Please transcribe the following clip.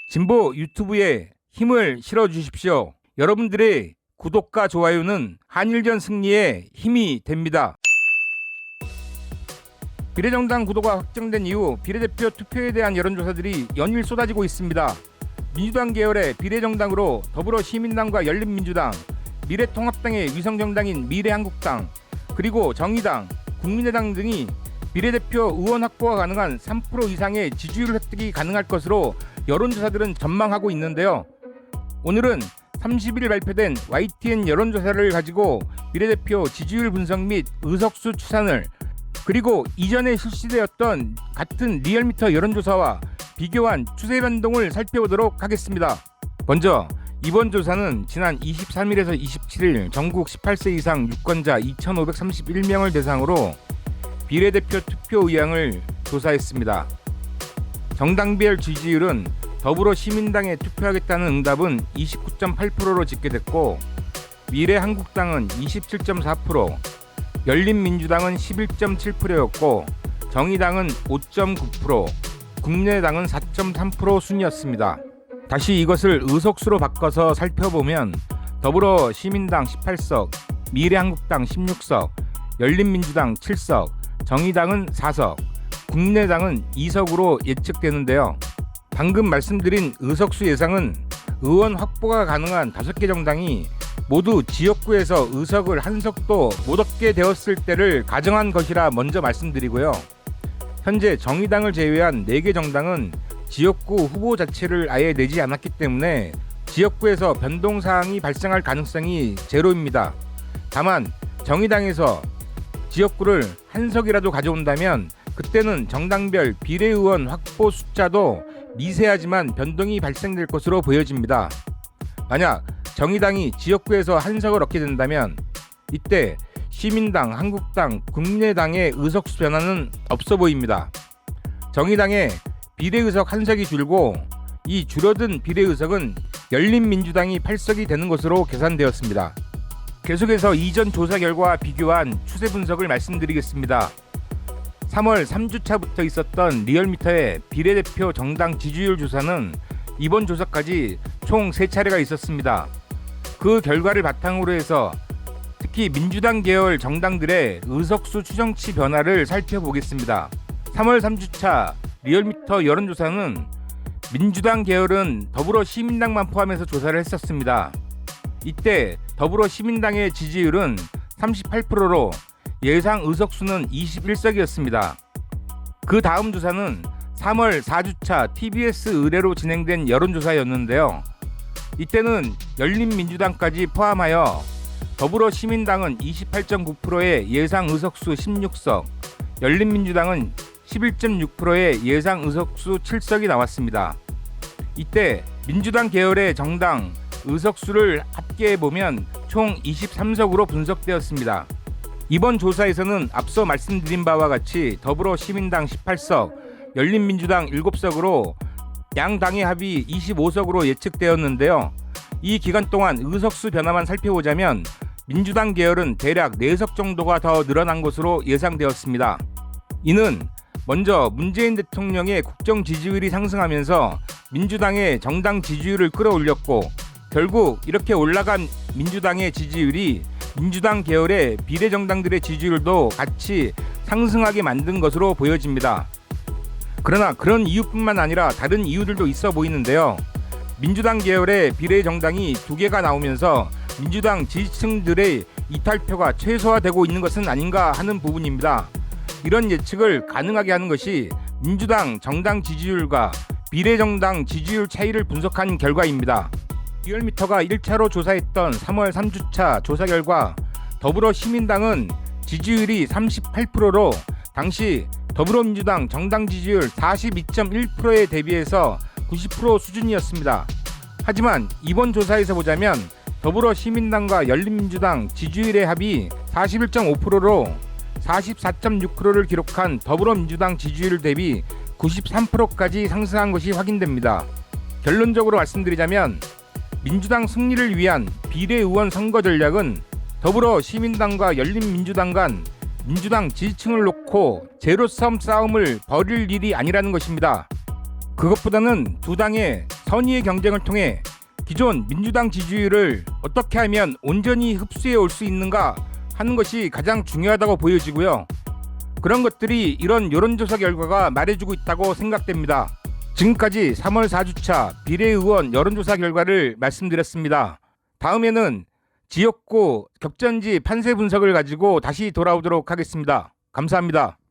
진보 유튜브에 힘을 실어주십시오. 여러분들의 구독과 좋아요는 한일전 승리에 힘이 됩니다. 비례정당 구도가 확정된 이후 비례대표 투표에 대한 여론조사들이 연일 쏟아지고 있습니다. 민주당 계열의 비례정당으로 더불어시민당과 열린민주당, 미래통합당의 위성정당인 미래한국당, 그리고 정의당, 국민의당 등이 비례대표 의원 확보가 가능한 3% 이상의 지지율 획득이 가능할 것으로 여론조사들은 전망하고 있는데요. 오늘은 30일 발표된 YTN 여론조사를 가지고 비례대표 지지율 분석 및 의석수 추산을, 그리고 이전에 실시되었던 같은 리얼미터 여론조사와 비교한 추세 변동을 살펴보도록 하겠습니다. 먼저 이번 조사는 지난 23일에서 27일 전국 18세 이상 유권자 2,531명을 대상으로 비례대표 투표 의향을 조사했습니다. 정당별 지지율은 더불어시민당에 투표하겠다는 응답은 29.8%로 집계됐고, 미래한국당은 27.4%, 열린민주당은 11.7%였고 정의당은 5.9%, 국민의당은 4.3% 순이었습니다. 다시 이것을 의석수로 바꿔서 살펴보면 더불어시민당 18석, 미래한국당 16석, 열린민주당 7석, 정의당은 4석, 국민의당은 2석으로 예측되는데요. 방금 말씀드린 의석수 예상은 의원 확보가 가능한 5개 정당이 모두 지역구에서 의석을 한 석도 못 얻게 되었을 때를 가정한 것이라 먼저 말씀드리고요. 현재 정의당을 제외한 4개 정당은 지역구 후보 자체를 아예 내지 않았기 때문에 지역구에서 변동사항이 발생할 가능성이 제로입니다. 다만 정의당에서 지역구를 한 석이라도 가져온다면 그때는 정당별 비례의원 확보 숫자도 미세하지만 변동이 발생될 것으로 보여집니다. 만약 정의당이 지역구에서 한 석을 얻게 된다면 이때 시민당, 한국당, 국민의당의 의석수 변화는 없어 보입니다. 정의당의 비례의석 한 석이 줄고 이 줄어든 비례의석은 열린민주당이 8석이 되는 것으로 계산되었습니다. 계속해서 이전 조사 결과와 비교한 추세 분석을 말씀드리겠습니다. 3월 3주차부터 있었던 리얼미터의 비례대표 정당 지지율 조사는 이번 조사까지 총 3차례가 있었습니다. 그 결과를 바탕으로 해서 특히 민주당 계열 정당들의 의석수 추정치 변화를 살펴보겠습니다. 3월 3주차 리얼미터 여론조사는 민주당 계열은 더불어시민당만 포함해서 조사를 했었습니다. 이때 더불어시민당의 지지율은 38%로 예상 의석수는 21석이었습니다. 그 다음 조사는 3월 4주차 TBS 의뢰로 진행된 여론조사였는데요. 이때는 열린민주당까지 포함하여 더불어시민당은 28.9%의 예상 의석수 16석, 열린민주당은 11.6%의 예상 의석수 7석이 나왔습니다. 이때 민주당 계열의 정당 의석수를 합계해보면 총 23석으로 분석되었습니다. 이번 조사에서는 앞서 말씀드린 바와 같이 더불어시민당 18석, 열린민주당 7석으로 양 당의 합이 25석으로 예측되었는데요. 이 기간 동안 의석수 변화만 살펴보자면 민주당 계열은 대략 4석 정도가 더 늘어난 것으로 예상되었습니다. 이는 먼저 문재인 대통령의 국정 지지율이 상승하면서 민주당의 정당 지지율을 끌어올렸고, 결국 이렇게 올라간 민주당의 지지율이 민주당 계열의 비례정당들의 지지율도 같이 상승하게 만든 것으로 보여집니다. 그러나 그런 이유뿐만 아니라 다른 이유들도 있어 보이는데요. 민주당 계열의 비례정당이 2개가 나오면서 민주당 지지층들의 이탈표가 최소화되고 있는 것은 아닌가 하는 부분입니다. 이런 예측을 가능하게 하는 것이 민주당 정당 지지율과 비례정당 지지율 차이를 분석한 결과입니다. 리얼미터가 1차로 조사했던 3월 3주차 조사 결과 더불어시민당은 지지율이 38%로 당시 더불어민주당 정당 지지율 42.1%에 대비해서 90% 수준이었습니다. 하지만 이번 조사에서 보자면 더불어시민당과 열린민주당 지지율의 합이 41.5%로 44.6%를 기록한 더불어민주당 지지율 대비 93%까지 상승한 것이 확인됩니다. 결론적으로 말씀드리자면 민주당 승리를 위한 비례의원 선거 전략은 더불어시민당과 열린민주당 간 민주당 지지층을 놓고 제로섬 싸움을 벌일 일이 아니라는 것입니다. 그것보다는 두 당의 선의의 경쟁을 통해 기존 민주당 지지율을 어떻게 하면 온전히 흡수해 올 수 있는가 하는 것이 가장 중요하다고 보여지고요. 그런 것들이 이런 여론조사 결과가 말해주고 있다고 생각됩니다. 지금까지 3월 4주차 비례의원 여론조사 결과를 말씀드렸습니다. 다음에는 지역구 격전지 판세 분석을 가지고 다시 돌아오도록 하겠습니다. 감사합니다.